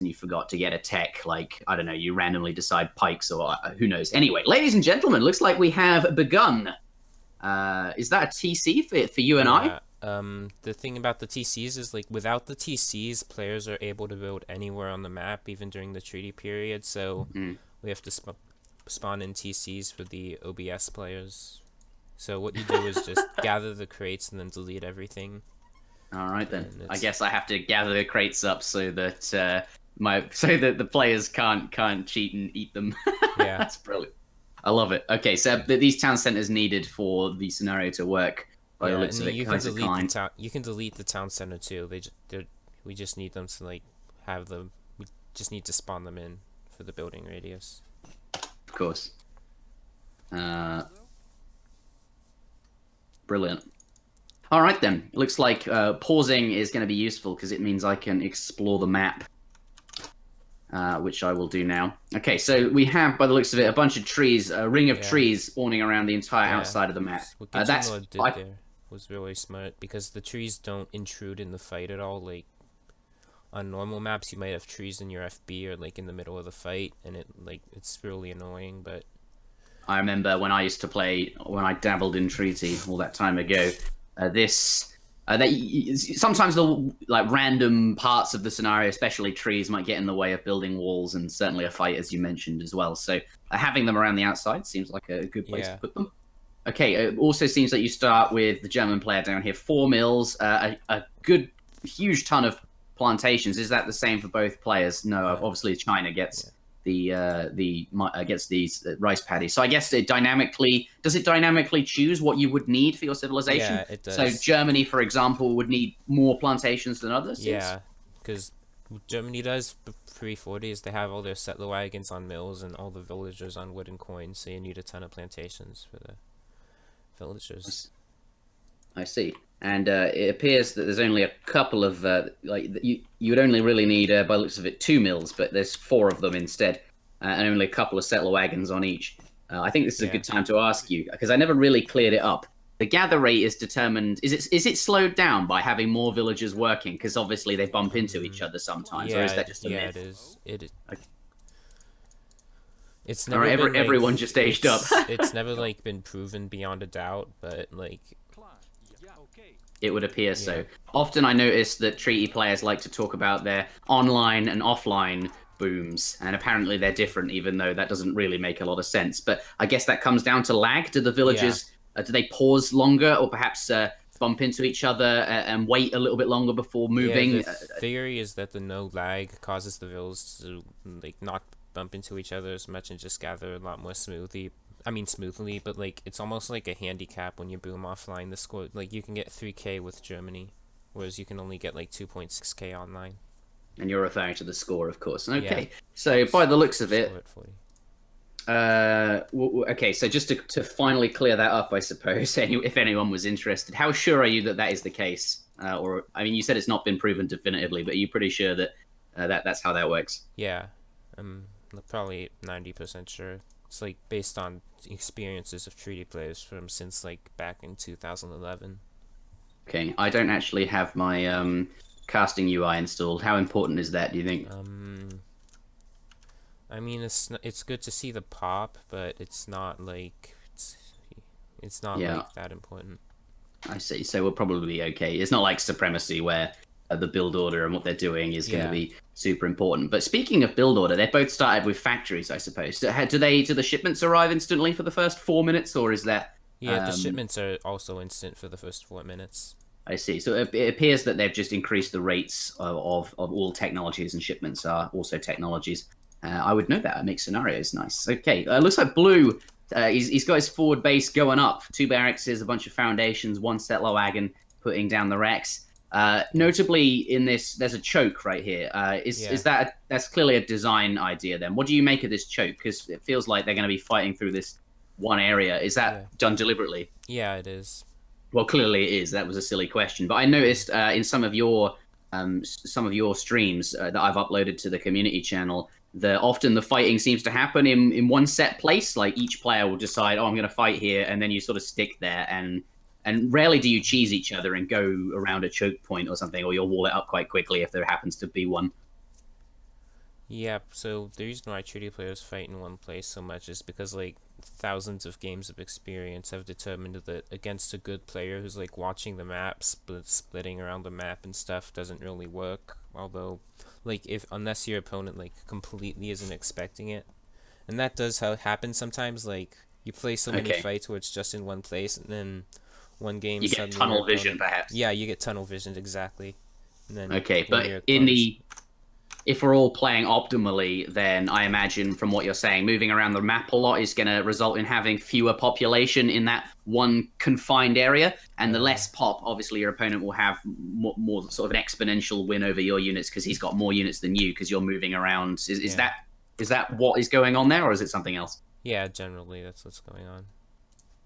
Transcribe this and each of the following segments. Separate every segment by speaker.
Speaker 1: and you forgot to get a tech, like, I don't know, you randomly decide pikes or who knows. Anyway, ladies and gentlemen, looks like we have begun. Is that a TC for you and I?
Speaker 2: The thing about the TCs is, like, without the TCs, players are able to build anywhere on the map, even during the treaty period, so we have to spawn in TCs for the OBS players. So what you do is just gather the crates and then delete everything.
Speaker 1: All right then. I guess I have to gather the crates up so that the players can't cheat and eat them.
Speaker 2: Yeah.
Speaker 1: That's brilliant. I love it. Okay, so these town centers needed for the scenario to work. By the looks of it,
Speaker 2: you can delete the town center too. We just need them to, like, have them. We just need to spawn them in for the building radius.
Speaker 1: Of course. Brilliant. All right then. Looks like pausing is going to be useful because it means I can explore the map, which I will do now. Okay, so we have, by the looks of it, a bunch of trees, a ring of trees spawning around the entire outside of the map.
Speaker 2: What did there was really smart, because the trees don't intrude in the fight at all. Like, on normal maps, you might have trees in your FB or, like, in the middle of the fight, and it's really annoying. But
Speaker 1: I remember when I used to play, when I dabbled in Treaty all that time ago. Sometimes the random parts of the scenario, especially trees, might get in the way of building walls, and certainly a fight, as you mentioned as well. So having them around the outside seems like a good place to put them. Okay, it also seems that you start with the German player down here, 4 mills, a good, huge ton of plantations. Is that the same for both players? No, obviously China gets gets these rice paddies. So I guess does it dynamically choose what you would need for your civilization?
Speaker 2: Yeah, it does.
Speaker 1: So Germany, for example, would need more plantations than others?
Speaker 2: Yeah, because Germany does pre-40s. They have all their settler wagons on mills and all the villagers on wooden coins, so you need a ton of plantations for the villagers.
Speaker 1: I see. And it appears that there's only a couple of you would only really need, by the looks of it, 2 mills, but there's 4 of them instead, and only a couple of settler wagons on each. I think this is a good time to ask you, because I never really cleared it up. The gather rate is determined. Is it slowed down by having more villagers working? Because obviously they bump into each other sometimes, or is that just a myth?
Speaker 2: Yeah, it is. It's
Speaker 1: never everyone just aged up.
Speaker 2: It's never, like, been proven beyond a doubt, but, like,
Speaker 1: it would appear so. Often I notice that Treaty players like to talk about their online and offline booms, and apparently they're different, even though that doesn't really make a lot of sense. But I guess that comes down to lag. Do the villagers, do they pause longer, or perhaps bump into each other and wait a little bit longer before moving?
Speaker 2: Yeah, the theory is that the no lag causes the villas to, like, not bump into each other as much and just gather a lot more smoothly, but, like, it's almost like a handicap when you boom offline. The score, like, you can get 3K with Germany, whereas you can only get, like, 2.6K online.
Speaker 1: And you're referring to the score, of course. Okay, so by the looks of it, okay, so just to finally clear that up, I suppose, if anyone was interested, how sure are you that that is the case? Or, I mean, you said it's not been proven definitively, but are you pretty sure that that's how that works?
Speaker 2: Yeah, I'm probably 90% sure. It's, like, based on experiences of Treaty players from since, like, back in 2011.
Speaker 1: Okay, I don't actually have my casting UI installed. How important is that, do you think?
Speaker 2: I mean, it's good to see the pop, but it's not, like, it's not like that important.
Speaker 1: I see. So we'll probably be okay. It's not like Supremacy where the build order and what they're doing is going to be super important. But speaking of build order, they both started with factories, I suppose. Do the shipments arrive instantly for the first 4 minutes, or is that?
Speaker 2: Yeah, the shipments are also instant for the first 4 minutes.
Speaker 1: I see. So it appears that they've just increased the rates of all technologies, and shipments are also technologies. I would know that. It makes scenarios nice. Okay, looks like Blue. He's got his forward base going up. 2 barracks, a bunch of foundations, 1 settler wagon putting down the wrecks. Notably, in this, there's a choke right here. Is that's clearly a design idea? Then, what do you make of this choke? Because it feels like they're going to be fighting through this one area. Is that done deliberately?
Speaker 2: Yeah, it is.
Speaker 1: Well, clearly it is. That was a silly question, but I noticed in some of your streams that I've uploaded to the community channel, that often the fighting seems to happen in one set place. Like, each player will decide, oh, I'm going to fight here, and then you sort of stick there, and rarely do you cheese each other and go around a choke point or something, or you'll wall it up quite quickly if there happens to be one.
Speaker 2: Yeah, so the reason why treaty players fight in one place so much is because like thousands of games of experience have determined that against a good player who's like watching the map, splitting around the map and stuff doesn't really work. Although, like if unless your opponent like completely isn't expecting it, and that does happen sometimes. Like you play so many
Speaker 1: Okay.
Speaker 2: fights where it's just in one place, and then one game
Speaker 1: You get
Speaker 2: suddenly your
Speaker 1: tunnel vision,
Speaker 2: opponent,
Speaker 1: perhaps.
Speaker 2: yeah, you get tunnel vision exactly, and then
Speaker 1: Okay,
Speaker 2: when
Speaker 1: but
Speaker 2: your
Speaker 1: in
Speaker 2: opponent's
Speaker 1: the if we're all playing optimally, then I imagine from what you're saying, moving around the map a lot is going to result in having fewer population in that one confined area, and the less pop, obviously, your opponent will have more sort of an exponential win over your units because he's got more units than you because you're moving around. Is that what is going on there, or is it something else?
Speaker 2: yeah, generally that's what's going on.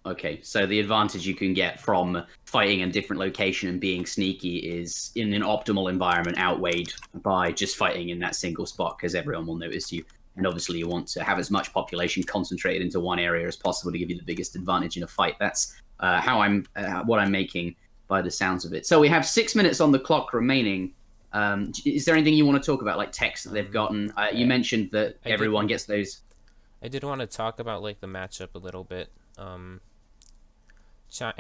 Speaker 1: Okay, so the advantage you can get from fighting in a different location and being sneaky is in an optimal environment outweighed by just fighting in that single spot because everyone will notice you. And obviously, you want to have as much population concentrated into one area as possible to give you the biggest advantage in a fight. That's what I'm making by the sounds of it. So we have 6 minutes on the clock remaining. Is there anything you want to talk about, like text that they've gotten? You mentioned that everyone gets those.
Speaker 2: I did want to talk about like the matchup a little bit. I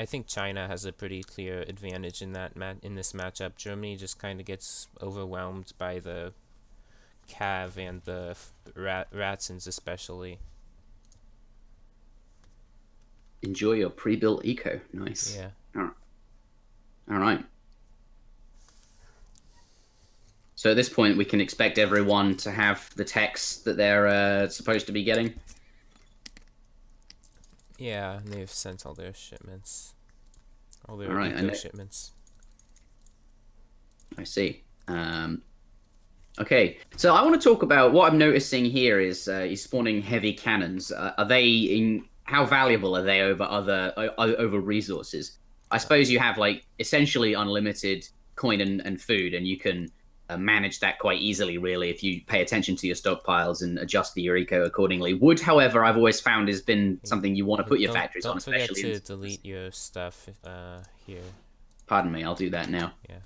Speaker 2: think China has a pretty clear advantage in in this matchup. Germany just kind of gets overwhelmed by the Cav and the Ratsons especially.
Speaker 1: Enjoy your pre-built eco. Nice.
Speaker 2: Yeah.
Speaker 1: All right. So at this point, we can expect everyone to have the text that they're supposed to be getting.
Speaker 2: Yeah, and they've sent all their shipments. All their eco shipments.
Speaker 1: I see. Okay, so I want to talk about what I'm noticing here is he's spawning heavy cannons. Are they in? How valuable are they over over resources? I suppose you have like essentially unlimited coin and food, and you can manage that quite easily, really, if you pay attention to your stockpiles and adjust the eco accordingly. Wood, however, I've always found has been something you want to put your factories on, especially.
Speaker 2: Don't forget to delete your stuff here.
Speaker 1: Pardon me, I'll do that now.
Speaker 2: Yeah.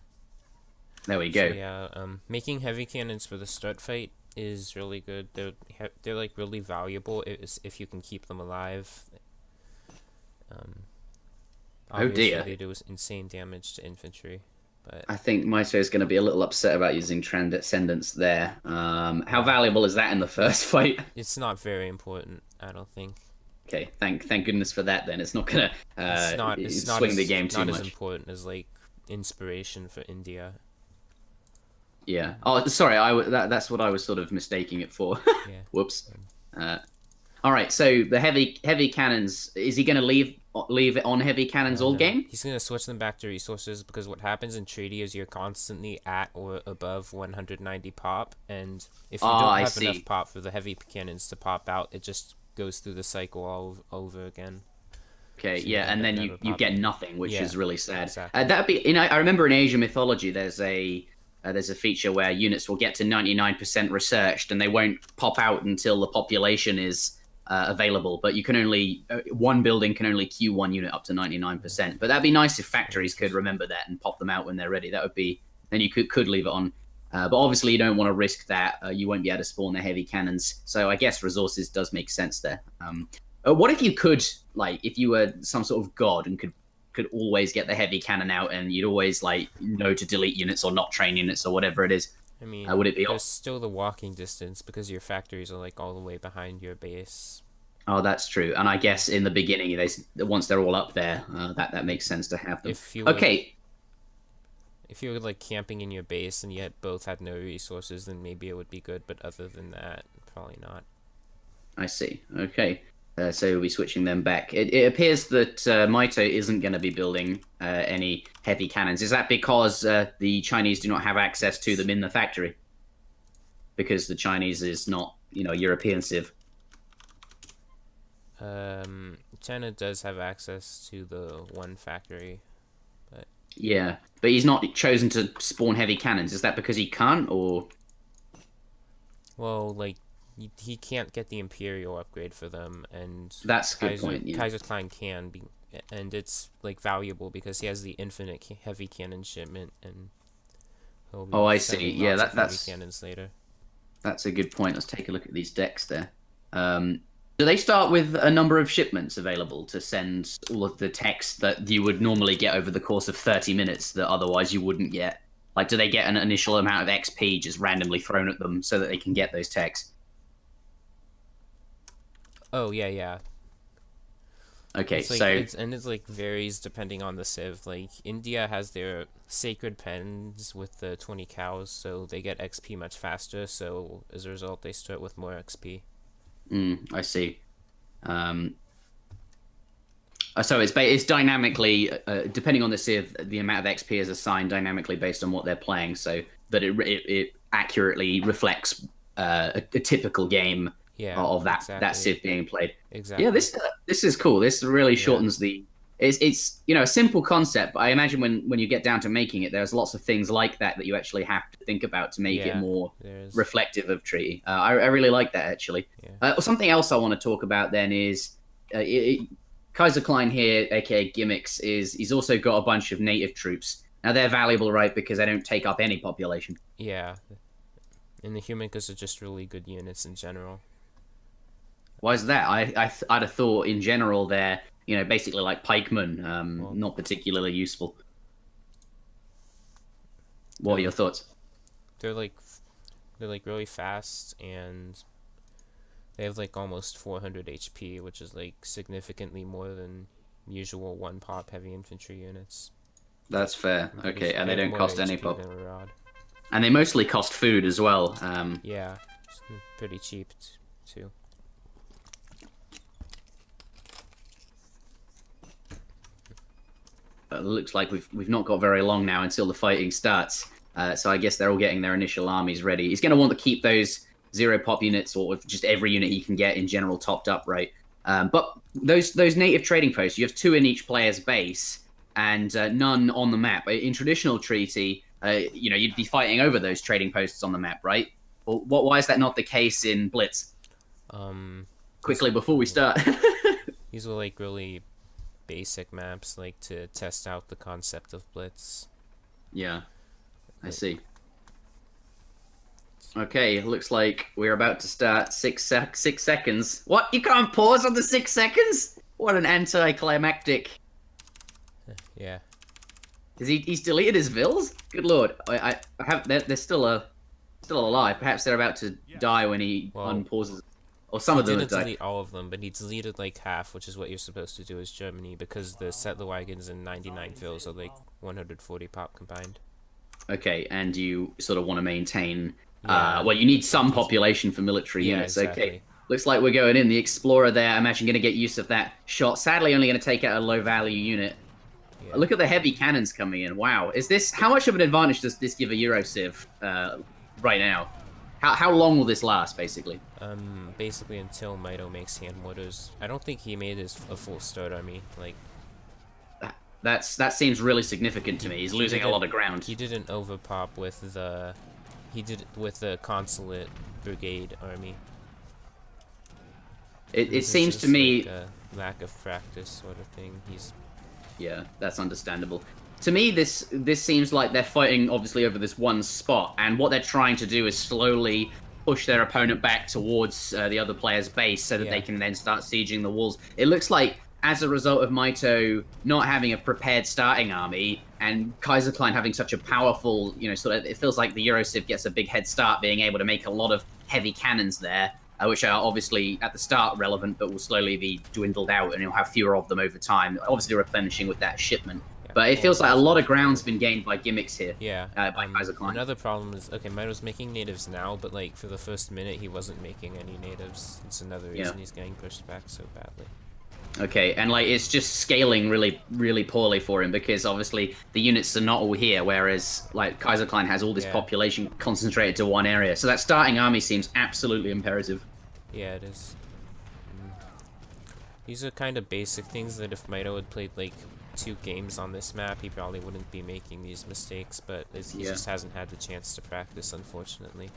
Speaker 1: There we go.
Speaker 2: So, yeah, making heavy cannons for the start fight is really good. They're like really valuable if you can keep them alive.
Speaker 1: Oh dear.
Speaker 2: They do insane damage to infantry. But
Speaker 1: I think Mitoe is going to be a little upset about using Transcendence there. How valuable is that in the first fight?
Speaker 2: It's not very important, I don't think.
Speaker 1: Okay, thank goodness for that. Then it's not going to swing the game too much.
Speaker 2: It's not as important as like inspiration for India.
Speaker 1: Yeah. Oh, sorry. That's what I was sort of mistaking it for.
Speaker 2: Yeah.
Speaker 1: Whoops. All right. So the heavy cannons. Is he going to leave it on heavy cannons all game?
Speaker 2: He's going to switch them back to resources because what happens in treaty is you're constantly at or above 190 pop, and if you don't have enough pop for the heavy cannons to pop out, it just goes through the cycle all over again.
Speaker 1: Okay, so yeah, and then you get nothing, which is really sad.
Speaker 2: Exactly.
Speaker 1: That'd be, I remember in Asian mythology, there's a feature where units will get to 99% researched, and they won't pop out until the population is available. But you can only one building can only queue one unit up to 99%. But that'd be nice if factories could remember that and pop them out when they're ready. That would be then you could leave it on. But obviously you don't want to risk that. You won't be able to spawn the heavy cannons. So I guess resources does make sense there. What if you could, like, if you were some sort of god and could always get the heavy cannon out, and you'd always like know to delete units or not train units or whatever it is?
Speaker 2: I mean,
Speaker 1: would it be?
Speaker 2: There's still the walking distance because your factories are like all the way behind your base.
Speaker 1: Oh, that's true. And I guess in the beginning, once they're all up there, that makes sense to have them. If you
Speaker 2: were like camping in your base and yet both had no resources, then maybe it would be good. But other than that, probably not.
Speaker 1: I see. Okay. So we'll be switching them back. It appears that Mitoe isn't going to be building any heavy cannons. Is that because the Chinese do not have access to them in the factory? Because the Chinese is not, European civ.
Speaker 2: China does have access to the one factory, but
Speaker 1: yeah, but he's not chosen to spawn heavy cannons. Is that because he can't, or?
Speaker 2: Well, like. He can't get the Imperial upgrade for them, and
Speaker 1: that's a good point. Yeah.
Speaker 2: Kaiserklein can be, and it's like valuable because he has the infinite heavy cannon shipment, and
Speaker 1: I see. Yeah, that's
Speaker 2: heavy cannons later.
Speaker 1: That's a good point. Let's take a look at these decks there. Do they start with a number of shipments available to send all of the text that you would normally get over the course of 30 minutes that otherwise you wouldn't get? Like, do they get an initial amount of XP just randomly thrown at them so that they can get those texts?
Speaker 2: Oh, yeah.
Speaker 1: Okay,
Speaker 2: it's like,
Speaker 1: so...
Speaker 2: It's like varies depending on the civ. Like, India has their sacred pens with the 20 cows, so they get XP much faster, so as a result they start with more XP.
Speaker 1: I see. So it's dynamically, depending on the civ, the amount of XP is assigned dynamically based on what they're playing, so that it accurately reflects a typical game of that civ being played.
Speaker 2: Exactly.
Speaker 1: Yeah, this is cool. This really shortens the... It's a simple concept, but I imagine when you get down to making it, there's lots of things like that you actually have to think about to make it more reflective of Treaty. I really like that, actually. Yeah. Something else I want to talk about then is Kaiserklein here, aka Gimmicks, he's also got a bunch of native troops. Now they're valuable, right, because they don't take up any population.
Speaker 2: Yeah, and the Humikas are just really good units in general.
Speaker 1: Why is that? I'd have thought in general they're basically like pikemen, not particularly useful. What are your thoughts?
Speaker 2: They're like really fast, and they have like almost 400 HP, which is like significantly more than usual 1-pop heavy infantry units.
Speaker 1: That's fair. Okay, and they don't cost any pop. And they mostly cost food as well.
Speaker 2: Yeah, it's pretty cheap too.
Speaker 1: It looks like we've not got very long now until the fighting starts. So I guess they're all getting their initial armies ready. He's going to want to keep those 0-pop units, or just every unit he can get in general, topped up, right? But those native trading posts, you have 2 in each player's base, and none on the map. In traditional Treaty, you'd be fighting over those trading posts on the map, right? Well, why is that not the case in Blitz? Quickly before we start.
Speaker 2: These were like really basic maps, like to test out the concept of Blitz.
Speaker 1: Yeah, I see. Okay, looks like we're about to start. 6 seconds. What? You can't pause on the 6 seconds? What an anticlimactic.
Speaker 2: Yeah.
Speaker 1: He's deleted his vills? Good lord. I have they're still alive. Perhaps they're about to die when he unpauses. Or some of them
Speaker 2: didn't delete all of them, but he deleted like half, which is what you're supposed to do as Germany, because the settler wagons and 99 fills are like 140 pop combined.
Speaker 1: Okay, and you sort of want to maintain... well, you need some population for military units.
Speaker 2: Exactly.
Speaker 1: Okay, looks like we're going in. The Explorer there, I imagine, going to get use of that shot. Sadly, only going to take out a low-value unit. Yeah. Look at the heavy cannons coming in. Wow. How much of an advantage does this give a Eurociv right now? How long will this last, basically?
Speaker 2: Basically until Mitoe makes hand mortars. I don't think he made a full start army. Like,
Speaker 1: that seems really significant to me. He's losing a lot of ground.
Speaker 2: He didn't overpop with the... He did it with the Consulate Brigade army.
Speaker 1: It seems to me...
Speaker 2: Like a lack of practice sort of thing.
Speaker 1: Yeah, that's understandable. To me, this seems like they're fighting, obviously, over this one spot, and what they're trying to do is slowly push their opponent back towards the other player's base so that they can then start sieging the walls. It looks like, as a result of Mitoe not having a prepared starting army, and Kaiserklein having such a powerful, sort of, it feels like the Eurociv gets a big head start, being able to make a lot of heavy cannons there, which are obviously at the start relevant, but will slowly be dwindled out, and you'll have fewer of them over time, obviously replenishing with that shipment. But it feels like a lot of ground's been gained by Gimmicks here.
Speaker 2: Yeah.
Speaker 1: By Kaiserklein.
Speaker 2: Another problem is, okay, Mitoe's making natives now, but like for the first minute he wasn't making any natives. It's another reason he's getting pushed back so badly.
Speaker 1: Okay, and like it's just scaling really, really poorly for him, because obviously the units are not all here, whereas like Kaiserklein has all this population concentrated to one area. So that starting army seems absolutely imperative.
Speaker 2: Yeah, it is. These are kind of basic things that if Mitoe had played like 2 games on this map, he probably wouldn't be making these mistakes, but he just hasn't had the chance to practice, unfortunately.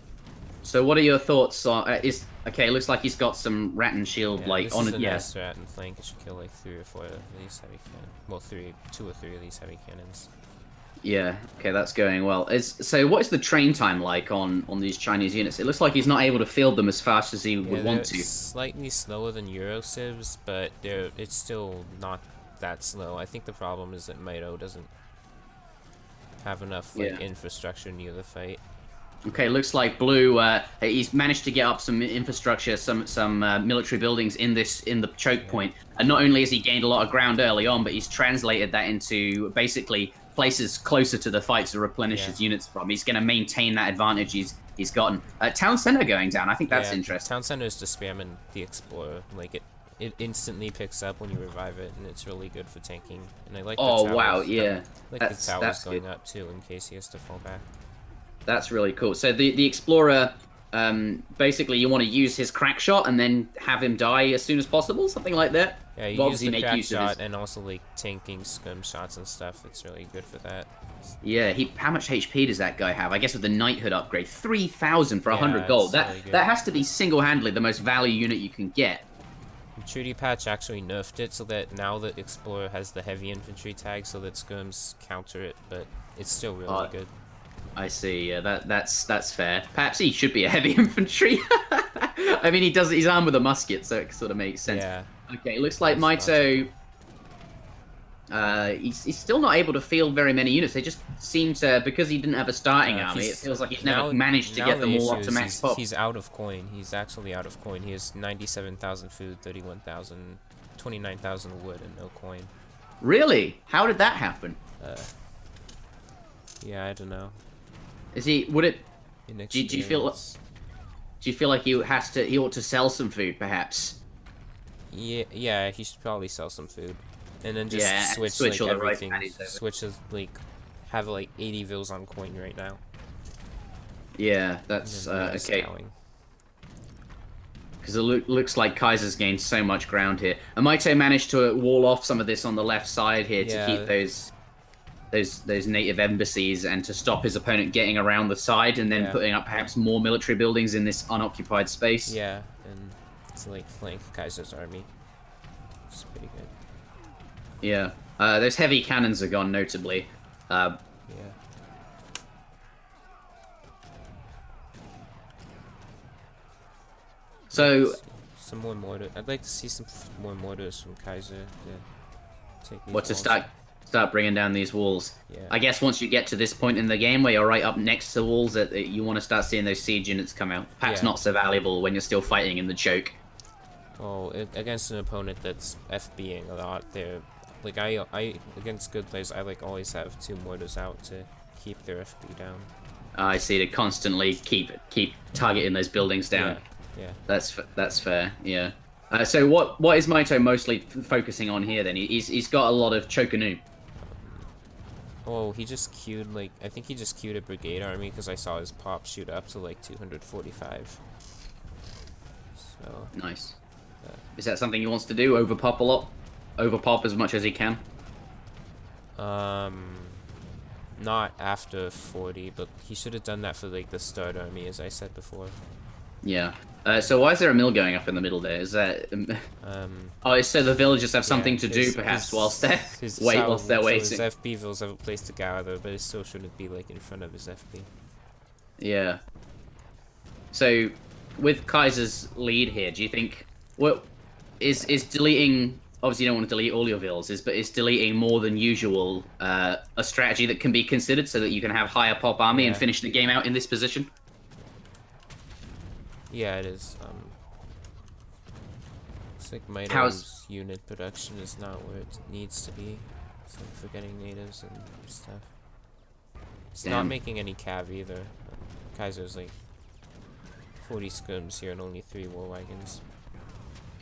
Speaker 1: So what are your thoughts on... okay, it looks like he's got some rat and shield,
Speaker 2: this is a nice rat and flank. It should kill like 3 or 4 of these heavy cannons. Well, 2 or 3 of these heavy cannons.
Speaker 1: Yeah, okay, that's going well. So what is the train time like on these Chinese units? It looks like he's not able to field them as fast as he
Speaker 2: Yeah,
Speaker 1: would
Speaker 2: they're
Speaker 1: want to.
Speaker 2: slightly slower than Euro civs, but it's still not that slow. I think the problem is that Mitoe doesn't have enough like
Speaker 1: Yeah.
Speaker 2: infrastructure near the fight.
Speaker 1: Okay, looks like Blue. He's managed to get up some infrastructure, some military buildings in the choke
Speaker 2: Yeah.
Speaker 1: point, and not only has he gained a lot of ground early on, but he's translated that into basically places closer to the fight to replenish
Speaker 2: Yeah.
Speaker 1: his units from. He's going to maintain that advantage he's gotten. Town center going down. I think that's interesting.
Speaker 2: Town center is just spamming the Explorer. Like it instantly picks up when you revive it, and it's really good for tanking. And I like the towers.
Speaker 1: Wow, yeah,
Speaker 2: I like
Speaker 1: that's
Speaker 2: the towers going
Speaker 1: good.
Speaker 2: up too, in case he has to fall back.
Speaker 1: That's really cool. So the Explorer, basically you want to use his crack shot and then have him die as soon as possible, something like that.
Speaker 2: Yeah, you use the crack shot and also like tanking scum shots and stuff. It's really good for that.
Speaker 1: Yeah, how much HP does that guy have? I guess with the knighthood upgrade, 3,000 for 100 gold.
Speaker 2: Really
Speaker 1: That has to be single-handedly the most value unit you can get.
Speaker 2: The Treaty Patch actually nerfed it so that now the Explorer has the heavy infantry tag, so that scums counter it, but it's still really good.
Speaker 1: I see. Yeah, that's fair. Perhaps he should be a heavy infantry. I mean, he's armed with a musket, so it sort of makes sense.
Speaker 2: Yeah.
Speaker 1: Okay, it looks like Mitoe. He's still not able to field very many units. They just seem to, because he didn't have a starting army. It feels like he's never managed to get them all up to max pop.
Speaker 2: He's out of coin. He's actually out of coin. He has 97,000 food, 31,000, 29,000 wood, and no coin.
Speaker 1: Really? How did that happen?
Speaker 2: Yeah, I don't know.
Speaker 1: Is he? Would it? Do you feel? Do you feel like he ought to sell some food, perhaps?
Speaker 2: Yeah, he should probably sell some food, and then just switch like everything. Like have like 80 vils on coin right now.
Speaker 1: Yeah, that's okay. Because it looks like Kaiser's gained so much ground here. And Mitoe managed to wall off some of this on the left side here to keep those native embassies and to stop his opponent getting around the side and then putting up perhaps more military buildings in this unoccupied space.
Speaker 2: Yeah, and to like flank Kaiser's army. It's pretty good.
Speaker 1: Yeah. Those heavy cannons are gone, notably.
Speaker 2: Yeah.
Speaker 1: So...
Speaker 2: some more mortar. I'd like to see some more mortars from Kaiser to take these
Speaker 1: What, to start bringing down these walls?
Speaker 2: Yeah.
Speaker 1: I guess once you get to this point in the game where you're right up next to walls, that you want to start seeing those siege units come out. Perhaps not so valuable when you're still fighting in the choke.
Speaker 2: Oh, against an opponent that's FBing a lot, they're like I against good players, I like always have 2 mortars out to keep their FB down.
Speaker 1: I see, to constantly keep targeting those buildings down.
Speaker 2: Yeah.
Speaker 1: That's fair. Yeah. So what is Mitoe mostly focusing on here then? He's got a lot of Chokanu.
Speaker 2: Oh, he just queued like I think he just queued a brigade army because I saw his pop shoot up to like 245. So
Speaker 1: nice. Is that something he wants to do? Overpop a lot? Overpop as much as he can?
Speaker 2: Not after 40, but he should have done that for like the start army, as I said before.
Speaker 1: Yeah. So why is there a mill going up in the middle there? Is that... oh, so the villagers have something to do, perhaps, whilst they're waiting.
Speaker 2: So his FB vills have a place to gather, but it still shouldn't be like in front of his FB.
Speaker 1: Yeah. So, with Kaiser's lead here, do you think... What is deleting... Obviously, you don't want to delete all your vills, but is deleting more than usual a strategy that can be considered so that you can have higher pop army and finish the game out in this position?
Speaker 2: Yeah, it is. It's like Mitoe's unit production is not where it needs to be. It's like forgetting natives and stuff. It's not making any cav either. Kaiser's like 40 scums here and only 3 war wagons.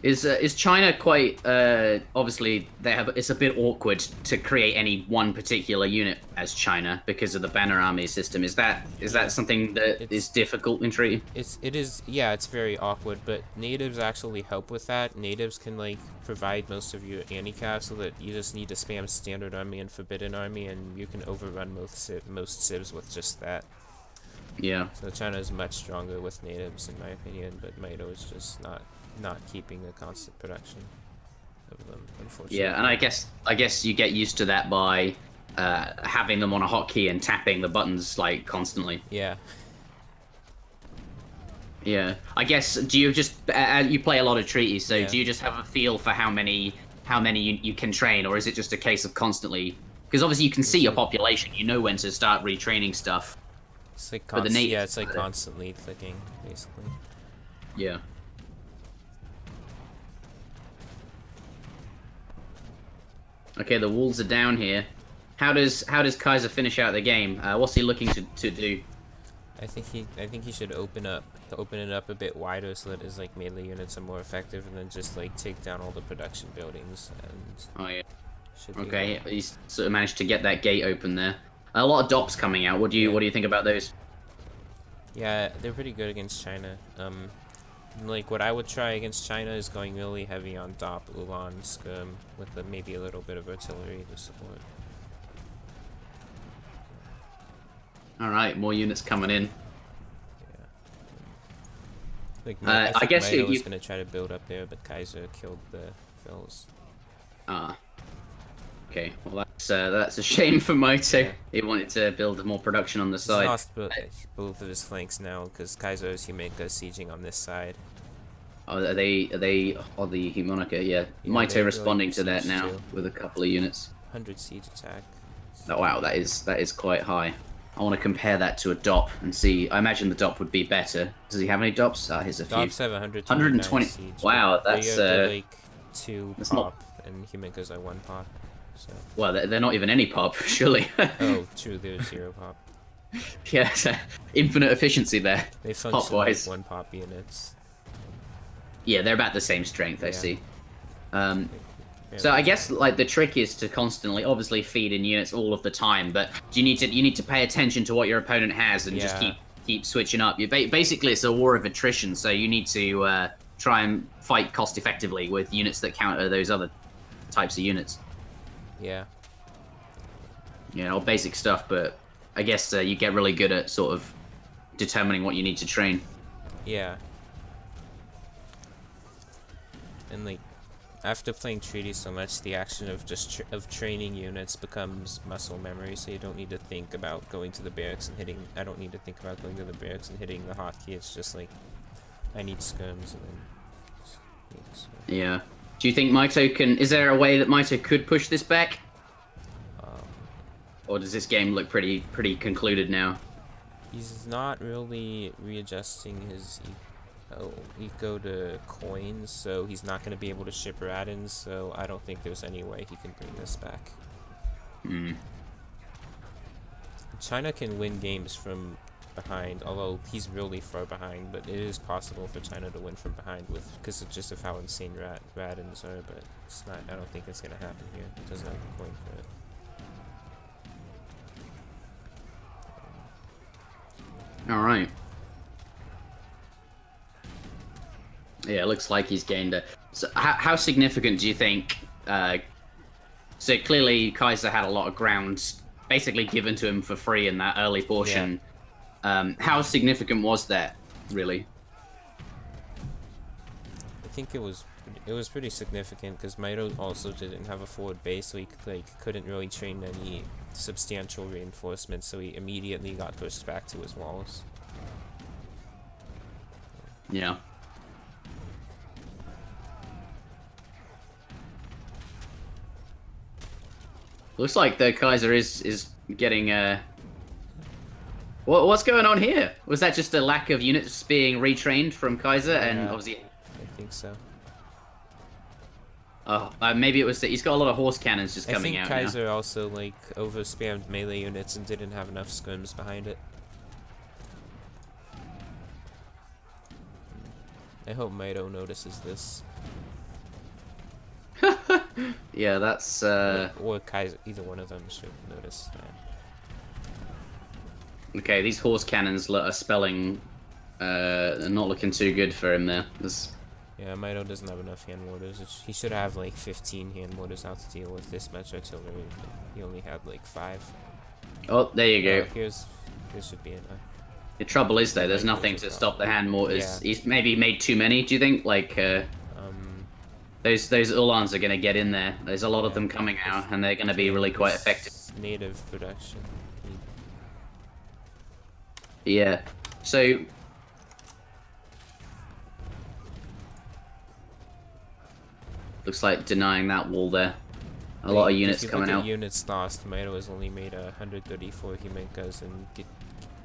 Speaker 1: Is China quite obviously it's a bit awkward to create any one particular unit as China because of the banner army system. Is that something that is difficult in treaty?
Speaker 2: It is, yeah, it's very awkward, but natives actually help with that. Natives can like provide most of your anti-cav so that you just need to spam standard army and forbidden army and you can overrun most civs with just that.
Speaker 1: Yeah.
Speaker 2: So China is much stronger with natives in my opinion, but Mitoe is just not keeping a constant production of them, unfortunately.
Speaker 1: Yeah, and I guess you get used to that by having them on a hotkey and tapping the buttons like constantly.
Speaker 2: Yeah.
Speaker 1: Yeah, I guess. Do you just you play a lot of treaties? So
Speaker 2: Yeah.
Speaker 1: do you just have a feel for how many you can train, or is it just a case of constantly? Because obviously you can see your population, you know when to start retraining stuff.
Speaker 2: It's like
Speaker 1: yeah,
Speaker 2: it's like constantly clicking, basically.
Speaker 1: Yeah. Okay, the walls are down here. How does Kaiser finish out the game? What's he looking to do?
Speaker 2: I think he should open it up a bit wider so that his like melee units are more effective, and then just like take down all the production buildings and.
Speaker 1: Oh yeah.
Speaker 2: Should
Speaker 1: Okay, he's sort of managed to get that gate open there. A lot of DOPs coming out. What do you think about those?
Speaker 2: Yeah, they're pretty good against China. Like what I would try against China is going really heavy on DOP, Ulan, Scum, with maybe a little bit of artillery to support.
Speaker 1: All right, more units coming in.
Speaker 2: Yeah. Like I guess Mitoe was gonna try to build up there, but Kaiser killed the fills.
Speaker 1: Okay, well that's a shame for Mitoe. Yeah. He wanted to build more production on the side.
Speaker 2: He's lost both of his flanks now because Kaiser's Humanka sieging on this side.
Speaker 1: Oh, are they the Humanka? Yeah, Mitoe responding to that now with a couple of units.
Speaker 2: 100 siege attack.
Speaker 1: Oh wow, that is quite high. I want to compare that to a DOP and see. I imagine the DOP would be better. Does he have any DOPs? Here's a few.
Speaker 2: DOPs have 120. Siege,
Speaker 1: wow, that's
Speaker 2: like 2 pop, and Humanka's like 1 pop. So.
Speaker 1: Well, they're not even any pop, surely.
Speaker 2: Oh, true. There's 0 pop.
Speaker 1: Yeah, infinite efficiency there.
Speaker 2: They function like 1 pop units.
Speaker 1: Yeah, they're about the same strength. I see. So I guess like the trick is to constantly, obviously, feed in units all of the time. But you need to pay attention to what your opponent has and just keep switching up. Basically, it's a war of attrition. So you need to try and fight cost effectively with units that counter those other types of units.
Speaker 2: Yeah.
Speaker 1: You know, basic stuff. But I guess you get really good at sort of determining what you need to train.
Speaker 2: Yeah. And like. After playing treaties so much, the action of just training units becomes muscle memory, so you don't need to think about going to the barracks and hitting. I don't need to think about going to the barracks and hitting the hotkey. It's just like I need skirms and then.
Speaker 1: Yeah. Do you think Mitoe can? Is there a way that Mitoe could push this back? Or does this game look pretty concluded now?
Speaker 2: He's not really readjusting his. Eco to coins, so he's not going to be able to ship Radins, so I don't think there's any way he can bring this back. China can win games from behind, although he's really far behind, but it is possible for China to win from behind because of just how insane Radins are, but it's not. I don't think it's going to happen here. It doesn't have a coin for
Speaker 1: it. Alright. Yeah, it looks like he's gained a... So how significant do you think... so clearly Kaiser had a lot of ground basically given to him for free in that early portion. Yeah. How significant was that, really?
Speaker 2: I think it was pretty significant because Mitoe also didn't have a forward base, so he couldn't really train any substantial reinforcements, so he immediately got pushed back to his walls.
Speaker 1: Yeah. Looks like the Kaiser is getting what's going on here? Was that just a lack of units being retrained from Kaiser? And obviously,
Speaker 2: I think so.
Speaker 1: Oh, maybe it was that he's got a lot of horse cannons just coming out.
Speaker 2: I think Kaiser also like over spammed melee units and didn't have enough scrims behind it. I hope Mitoe notices this.
Speaker 1: Yeah, that's
Speaker 2: or Kaiser, either one of them should notice that.
Speaker 1: Okay, these horse cannons are spelling not looking too good for him there.
Speaker 2: Yeah, Mitoe doesn't have enough hand mortars. He should have like 15 hand mortars out to deal with this much artillery. He only had like 5.
Speaker 1: Oh, there you go.
Speaker 2: This should be enough.
Speaker 1: The trouble is though, there's nothing to stop the hand mortars. Yeah. He's maybe made too many. Do you think? Like those Ulans are going to get in there. There's a lot of them coming out, and they're going to be really quite effective.
Speaker 2: native production.
Speaker 1: Yeah. So looks like denying that wall there. A lot of units coming out.
Speaker 2: Units lost. Mitoe has only made 134 Huminkas, and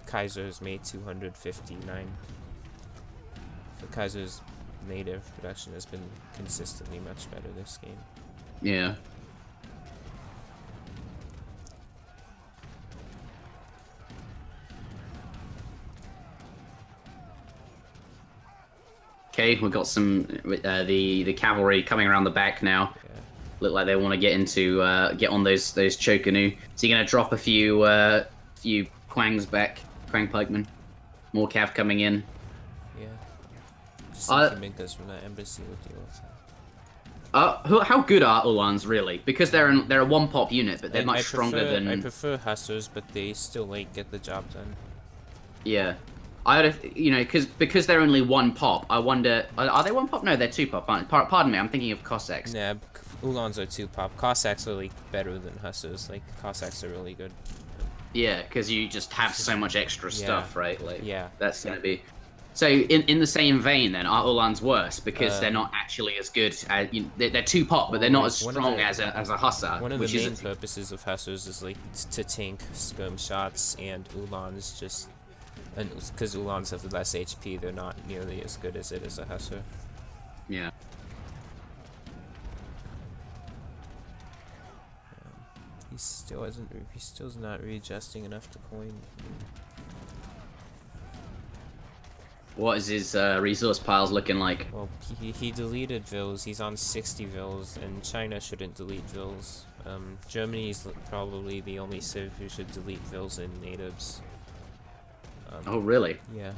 Speaker 2: Kaiser has made 259. So Kaiser's native production has been consistently much better this game.
Speaker 1: Yeah. Okay, we've got some the cavalry coming around the back now.
Speaker 2: Yeah.
Speaker 1: Look like they want to get into get on those Chokanu. So you're gonna drop a few Quangs back, Quang pikemen. More cav coming in.
Speaker 2: Yeah. Just some Huminkas from that embassy will deal with that.
Speaker 1: How good are Ulans really? Because they're a one pop unit, but they're much stronger than.
Speaker 2: I prefer Hussars, but they still like get the job done.
Speaker 1: Yeah. Because they're only one pop. I wonder, are they one pop? No, they're two pop. Pardon me, I'm thinking of Cossacks.
Speaker 2: Nah, Ulans are two pop. Cossacks are like better than Hussars. Like Cossacks are really good.
Speaker 1: Yeah, because you just have so much extra stuff, right? Like,
Speaker 2: yeah,
Speaker 1: that's gonna be. So in the same vein, then, are Ulans worse because they're not actually as good as they're two pop, but they're not as strong as a Hussar.
Speaker 2: One of the main purposes of Hussars is like to tank skirm shots, and Ulans just. And because Ulans have the less HP, they're not nearly as good as it is a Hussar.
Speaker 1: Yeah.
Speaker 2: He still's not readjusting enough to coin.
Speaker 1: What is his resource piles looking like?
Speaker 2: Well, he deleted vills. He's on 60 vills, and China shouldn't delete vills. Germany's probably the only civ who should delete vills in natives.
Speaker 1: Oh, really?
Speaker 2: Yeah.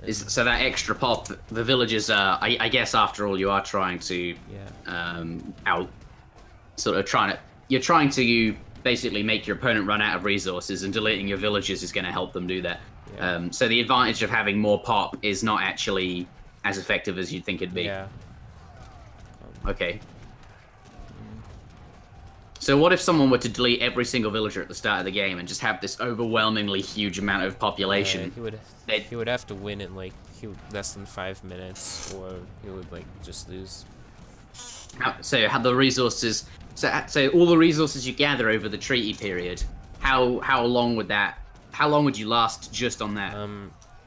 Speaker 1: So that extra pop, the villagers are, I guess after all, you are trying to, you're trying to basically make your opponent run out of resources, and deleting your villagers is going to help them do that. Yeah. So the advantage of having more pop is not actually as effective as you'd think it'd be.
Speaker 2: Yeah.
Speaker 1: Okay. So what if someone were to delete every single villager at the start of the game and just have this overwhelmingly huge amount of population?
Speaker 2: He would have to win in like less than 5 minutes, or he would like just lose.
Speaker 1: So have the resources. So all the resources you gather over the treaty period. How long would that? How long would you last just on that?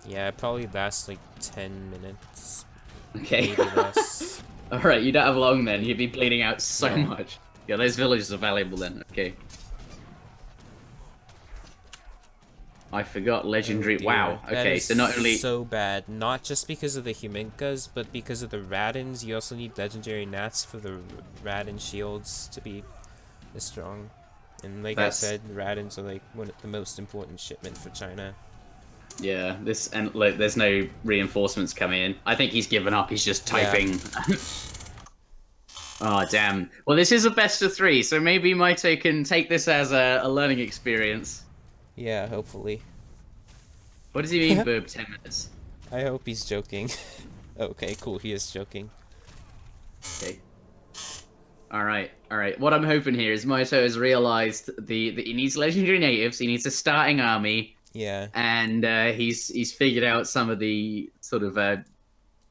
Speaker 2: Yeah, it probably lasts like 10 minutes.
Speaker 1: Okay.
Speaker 2: Maybe less.
Speaker 1: All right, you don't have long then. You'd be bleeding out so much. Yeah, those villages are valuable then. Okay. I forgot legendary.
Speaker 2: Oh,
Speaker 1: wow. Okay, so not only
Speaker 2: so bad, not just because of the Huminkas, but because of the Radins. You also need legendary Nats for the Radin shields to be as strong. And like I said, Radins are like one of the most important shipment for China.
Speaker 1: Yeah, like there's no reinforcements coming in. I think he's given up. He's just typing. Yeah. Oh, damn. Well, this is a best of 3, so maybe Mitoe can take this as a learning experience.
Speaker 2: Yeah, hopefully.
Speaker 1: What does he mean, Boob? 10 minutes?
Speaker 2: I hope he's joking. Okay, cool, he is joking.
Speaker 1: Okay. Alright. What I'm hoping here is Mitoe has realized that he needs legendary natives, he needs a starting army.
Speaker 2: Yeah.
Speaker 1: And he's figured out some of the sort of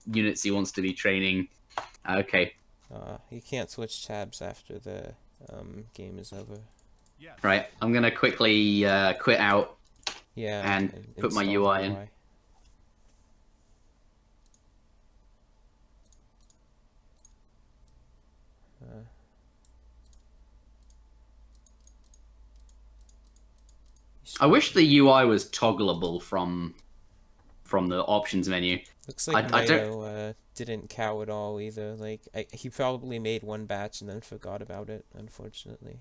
Speaker 1: units he wants to be training. Okay.
Speaker 2: You can't switch tabs after the game is over.
Speaker 1: Right, I'm gonna quickly quit out.
Speaker 2: Yeah.
Speaker 1: And put my UI in. I wish the UI was toggleable from the options menu.
Speaker 2: Looks like Mitoe didn't cow at all either. Like he probably made one batch and then forgot about it, unfortunately.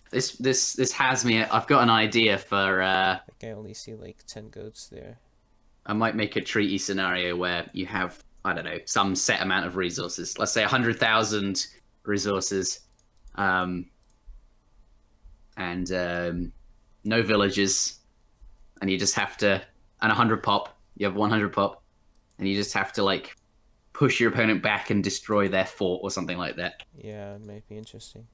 Speaker 1: This has me. I've got an idea for.
Speaker 2: I only see like 10 goats there.
Speaker 1: I might make a treaty scenario where you have, I don't know, some set amount of resources. Let's say 100,000 resources, and no villages, and you just have to, and 100 pop. You have 100 pop, and you just have to like push your opponent back and destroy their fort or something like that.
Speaker 2: Yeah, it might be interesting.